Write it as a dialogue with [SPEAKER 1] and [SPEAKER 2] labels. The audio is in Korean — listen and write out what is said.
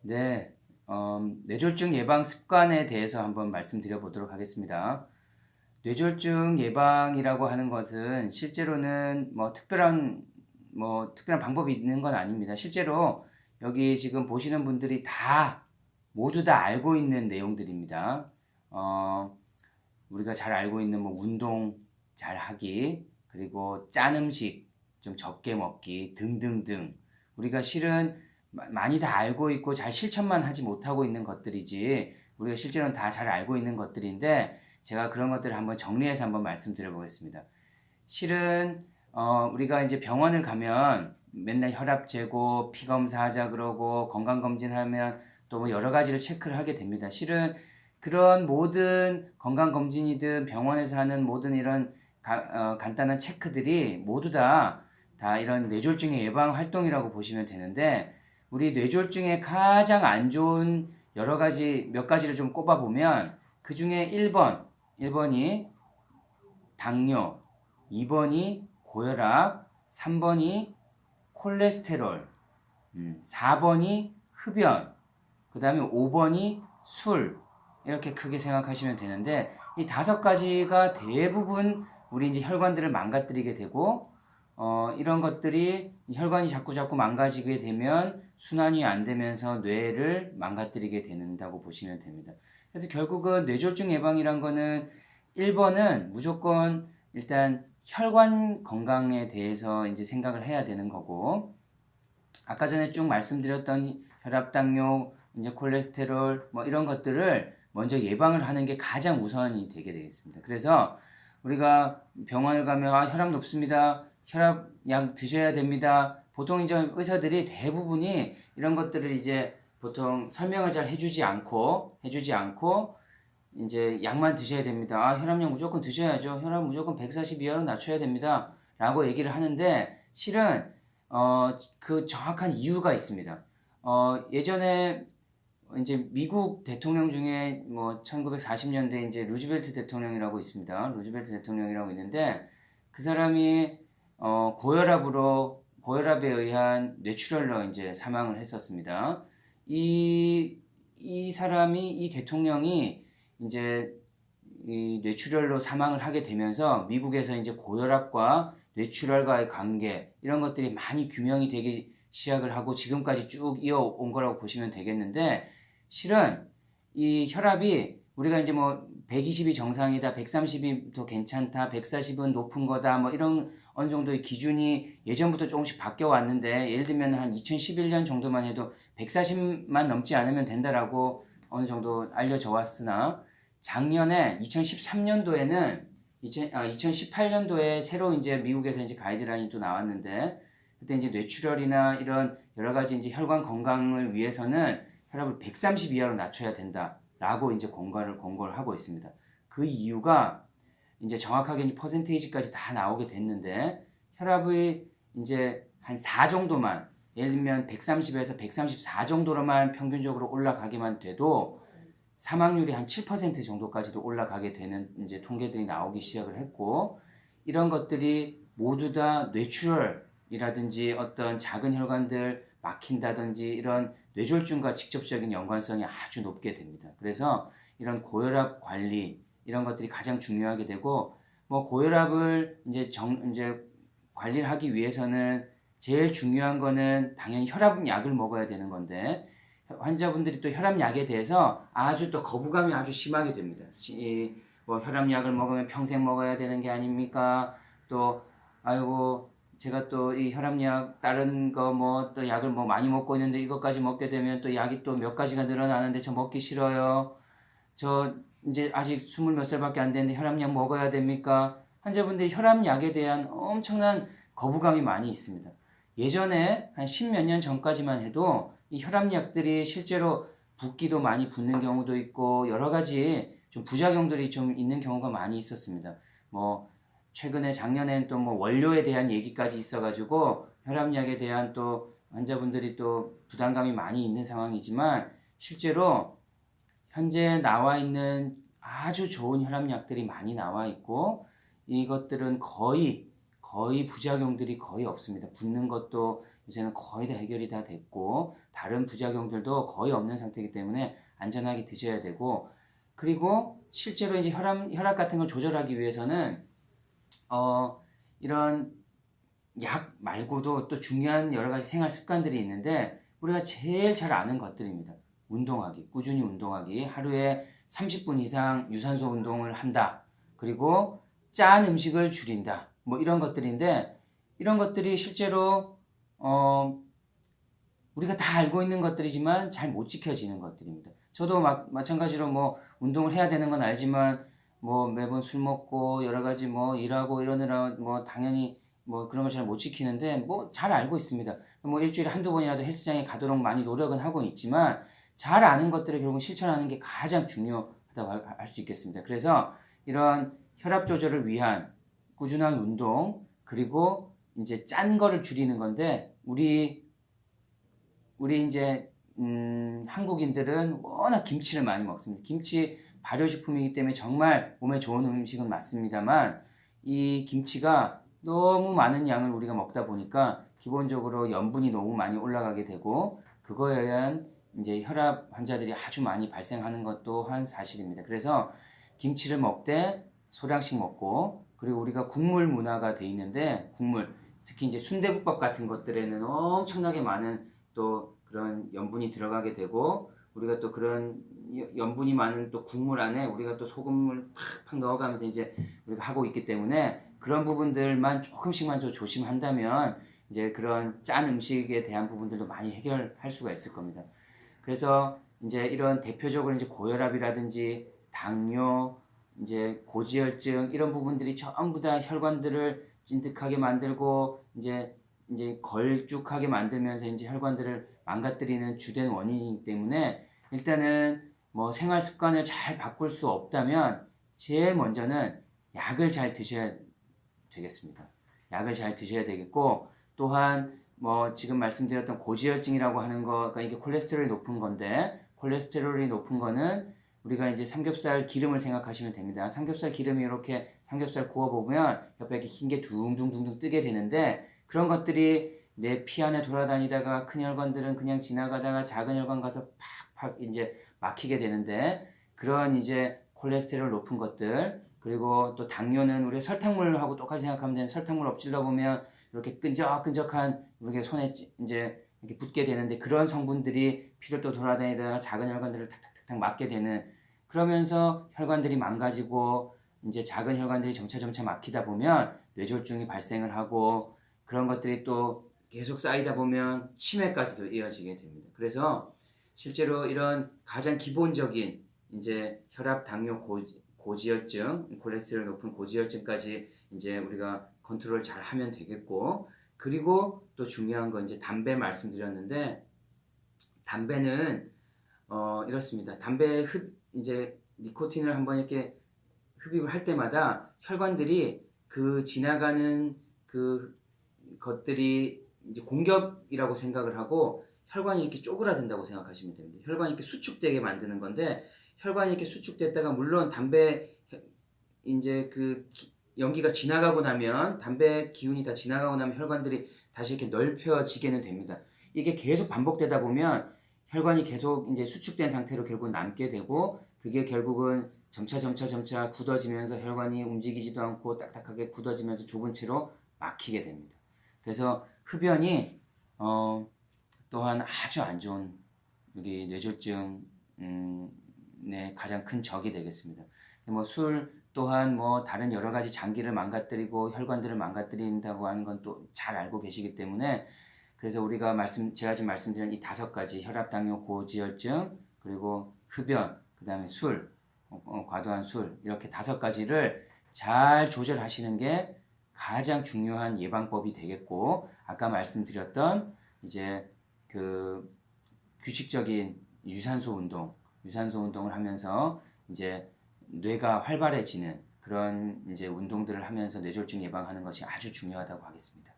[SPEAKER 1] 네, 뇌졸중 예방 습관에 대해서 한번 말씀드려 보도록 하겠습니다. 뇌졸중 예방이라고 하는 것은 실제로는 특별한 방법이 있는 건 아닙니다. 실제로 여기 지금 보시는 분들이 모두 다 알고 있는 내용들입니다. 우리가 잘 알고 있는 운동 잘 하기, 그리고 짠 음식 좀 적게 먹기 등등등. 우리가 실은 많이 다 알고 있고 잘 실천만 하지 못하고 있는 것들이지, 우리가 실제로는 다 잘 알고 있는 것들인데, 제가 그런 것들을 한번 정리해서 한번 말씀드려 보겠습니다. 실은 우리가 이제 병원을 가면 맨날 혈압 재고 피 검사하자 그러고 건강 검진하면 또 뭐 여러 가지를 체크를 하게 됩니다. 실은 그런 모든 건강 검진이든 병원에서 하는 모든 이런 간단한 체크들이 모두 다 이런 뇌졸중의 예방 활동이라고 보시면 되는데, 우리 뇌졸중에 가장 안 좋은 여러 가지 몇 가지를 좀 꼽아 보면, 그 중에 1번이 당뇨, 2번이 고혈압, 3번이 콜레스테롤, 4번이 흡연, 그 다음에 5번이 술, 이렇게 크게 생각하시면 되는데, 이 5가지가 대부분 우리 이제 혈관들을 망가뜨리게 되고, 이런 것들이 혈관이 자꾸 망가지게 되면 순환이 안 되면서 뇌를 망가뜨리게 된다고 보시면 됩니다. 그래서 결국은 뇌졸중 예방이란 거는 1번은 무조건 일단 혈관 건강에 대해서 이제 생각을 해야 되는 거고, 아까 전에 쭉 말씀드렸던 혈압, 당뇨, 이제 콜레스테롤 이런 것들을 먼저 예방을 하는 게 가장 우선이 되게 되겠습니다. 그래서 우리가 병원을 가면 혈압 높습니다. 혈압약 드셔야 됩니다. 보통 이제 의사들이 대부분이 이런 것들을 이제 보통 설명을 잘 해주지 않고 이제 약만 드셔야 됩니다. 혈압약 무조건 드셔야죠. 혈압 무조건 140 이하로 낮춰야 됩니다. 라고 얘기를 하는데, 실은 그 정확한 이유가 있습니다. 예전에 이제 미국 대통령 중에 1940년대 이제 루즈벨트 대통령이라고 있습니다. 루즈벨트 대통령이라고 있는데, 그 사람이 고혈압에 의한 뇌출혈로 이제 사망을 했었습니다. 이 대통령이 이제 이 뇌출혈로 사망을 하게 되면서 미국에서 이제 고혈압과 뇌출혈과의 관계, 이런 것들이 많이 규명이 되기 시작을 하고 지금까지 쭉 이어온 거라고 보시면 되겠는데, 실은 이 혈압이 우리가 이제 120이 정상이다, 130이 더 괜찮다, 140은 높은 거다, 이런 어느 정도의 기준이 예전부터 조금씩 바뀌어 왔는데, 예를 들면 한 2011년 정도만 해도 140만 넘지 않으면 된다라고 어느 정도 알려져 왔으나, 작년에 2018년도에 새로 이제 미국에서 이제 가이드라인이 또 나왔는데, 그때 이제 뇌출혈이나 이런 여러 가지 이제 혈관 건강을 위해서는 혈압을 130 이하로 낮춰야 된다라고 이제 권고를 하고 있습니다. 그 이유가 이제 정확하게 이제 퍼센테이지까지 다 나오게 됐는데, 혈압이 이제 한 4 정도만, 예를 들면 130에서 134 정도로만 평균적으로 올라가기만 돼도 사망률이 한 7% 정도까지도 올라가게 되는 이제 통계들이 나오기 시작을 했고, 이런 것들이 모두 다 뇌출혈이라든지 어떤 작은 혈관들 막힌다든지 이런 뇌졸중과 직접적인 연관성이 아주 높게 됩니다. 그래서 이런 고혈압 관리, 이런 것들이 가장 중요하게 되고, 고혈압을 이제 관리를 하기 위해서는 제일 중요한 거는 당연히 혈압약을 먹어야 되는 건데, 환자분들이 또 혈압약에 대해서 아주 또 거부감이 아주 심하게 됩니다. 혈압약을 먹으면 평생 먹어야 되는 게 아닙니까? 또 아이고 제가 또 이 혈압약 다른 거 또 약을 많이 먹고 있는데 이것까지 먹게 되면 또 약이 또 몇 가지가 늘어나는데 저 먹기 싫어요. 저 이제 아직 20몇 살밖에 안 됐는데 혈압약 먹어야 됩니까? 환자분들이 혈압약에 대한 엄청난 거부감이 많이 있습니다. 예전에 한 10몇 년 전까지만 해도 이 혈압약들이 실제로 붓기도 많이 붓는 경우도 있고 여러 가지 좀 부작용들이 좀 있는 경우가 많이 있었습니다. 최근에 작년엔 또 원료에 대한 얘기까지 있어가지고 혈압약에 대한 또 환자분들이 또 부담감이 많이 있는 상황이지만, 실제로 현재 나와 있는 아주 좋은 혈압약들이 많이 나와 있고, 이것들은 거의 부작용들이 거의 없습니다. 붓는 것도 요새는 거의 다 해결이 다 됐고 다른 부작용들도 거의 없는 상태이기 때문에 안전하게 드셔야 되고, 그리고 실제로 이제 혈압 같은 걸 조절하기 위해서는 이런 약 말고도 또 중요한 여러 가지 생활 습관들이 있는데 우리가 제일 잘 아는 것들입니다. 운동하기, 꾸준히 운동하기, 하루에 30분 이상 유산소 운동을 한다. 그리고 짠 음식을 줄인다. 뭐 이런 것들인데, 이런 것들이 실제로 우리가 다 알고 있는 것들이지만 잘 못 지켜지는 것들입니다. 저도 마찬가지로 뭐 운동을 해야 되는 건 알지만 뭐 매번 술 먹고 여러 가지 뭐 일하고 이러느라 뭐 당연히 뭐 그런 걸 잘 못 지키는데 뭐 잘 알고 있습니다. 뭐 일주일에 한두 번이라도 헬스장에 가도록 많이 노력은 하고 있지만 잘 아는 것들을 결국 실천하는 게 가장 중요하다고 할 수 있겠습니다. 그래서 이런 혈압 조절을 위한 꾸준한 운동, 그리고 이제 짠 거를 줄이는 건데 우리 이제 한국인들은 워낙 김치를 많이 먹습니다. 김치 발효식품이기 때문에 정말 몸에 좋은 음식은 맞습니다만 이 김치가 너무 많은 양을 우리가 먹다 보니까 기본적으로 염분이 너무 많이 올라가게 되고 그거에 의한 이제 혈압 환자들이 아주 많이 발생하는 것 또한 사실입니다. 그래서 김치를 먹되 소량씩 먹고, 그리고 우리가 국물 문화가 돼 있는데 국물, 특히 이제 순대국밥 같은 것들에는 엄청나게 많은 또 그런 염분이 들어가게 되고, 우리가 또 그런 염분이 많은 또 국물 안에 우리가 또 소금을 팍팍 넣어가면서 이제 우리가 하고 있기 때문에 그런 부분들만 조금씩만 좀 조심한다면 이제 그런 짠 음식에 대한 부분들도 많이 해결할 수가 있을 겁니다. 그래서 이제 이런 대표적으로 이제 고혈압이라든지 당뇨, 이제 고지혈증 이런 부분들이 전부 다 혈관들을 찐득하게 만들고 이제 걸쭉하게 만들면서 이제 혈관들을 망가뜨리는 주된 원인이기 때문에 일단은 뭐 생활 습관을 잘 바꿀 수 없다면 제일 먼저는 약을 잘 드셔야 되겠습니다. 약을 잘 드셔야 되겠고, 또한 뭐 지금 말씀드렸던 고지혈증이라고 하는 거가 이게 콜레스테롤이 높은 건데, 콜레스테롤이 높은 거는 우리가 이제 삼겹살 기름을 생각하시면 됩니다. 삼겹살 기름이 이렇게 삼겹살 구워보면 옆에 이렇게 흰 게 둥둥둥둥 뜨게 되는데, 그런 것들이 내 피 안에 돌아다니다가 큰 혈관들은 그냥 지나가다가 작은 혈관 가서 팍팍 이제 막히게 되는데, 그런 이제 콜레스테롤 높은 것들, 그리고 또 당뇨는 우리 설탕물하고 똑같이 생각하면 되는, 설탕물 엎질러 보면 이렇게 끈적끈적한 우리 손에 이제 이렇게 붙게 되는데, 그런 성분들이 피를 또 돌아다니다가 작은 혈관들을 탁탁탁탁 막게 되는, 그러면서 혈관들이 망가지고 이제 작은 혈관들이 점차 막히다 보면 뇌졸중이 발생을 하고, 그런 것들이 또 계속 쌓이다 보면 치매까지도 이어지게 됩니다. 그래서 실제로 이런 가장 기본적인 이제 혈압, 당뇨, 고지혈증, 콜레스테롤 높은 고지혈증까지 이제 우리가 컨트롤 잘 하면 되겠고, 그리고 또 중요한 건 이제 담배 말씀드렸는데, 담배는 이렇습니다. 담배 이제 니코틴을 한번 이렇게 흡입을 할 때마다 혈관들이 그 지나가는 그 것들이 이제 공격이라고 생각을 하고 혈관이 이렇게 쪼그라든다고 생각하시면 됩니다. 혈관이 이렇게 수축되게 만드는 건데, 혈관이 이렇게 수축됐다가 물론 담배 이제 그 연기가 지나가고 나면, 담배 기운이 다 지나가고 나면 혈관들이 다시 이렇게 넓혀지게는 됩니다. 이게 계속 반복되다 보면 혈관이 계속 이제 수축된 상태로 결국 남게 되고, 그게 결국은 점차 굳어지면서 혈관이 움직이지도 않고 딱딱하게 굳어지면서 좁은 채로 막히게 됩니다. 그래서 흡연이 또한 아주 안 좋은 우리 뇌졸중의 가장 큰 적이 되겠습니다. 뭐 술 또한 뭐 다른 여러 가지 장기를 망가뜨리고 혈관들을 망가뜨린다고 하는 건 또 잘 알고 계시기 때문에, 그래서 우리가 제가 지금 말씀드린 이 5가지, 혈압, 당뇨, 고지혈증, 그리고 흡연, 그 다음에 술, 과도한 술, 이렇게 5가지를 잘 조절하시는 게 가장 중요한 예방법이 되겠고, 아까 말씀드렸던 이제 그 규칙적인 유산소 운동을 하면서 이제 뇌가 활발해지는 그런 이제 운동들을 하면서 뇌졸중 예방하는 것이 아주 중요하다고 하겠습니다.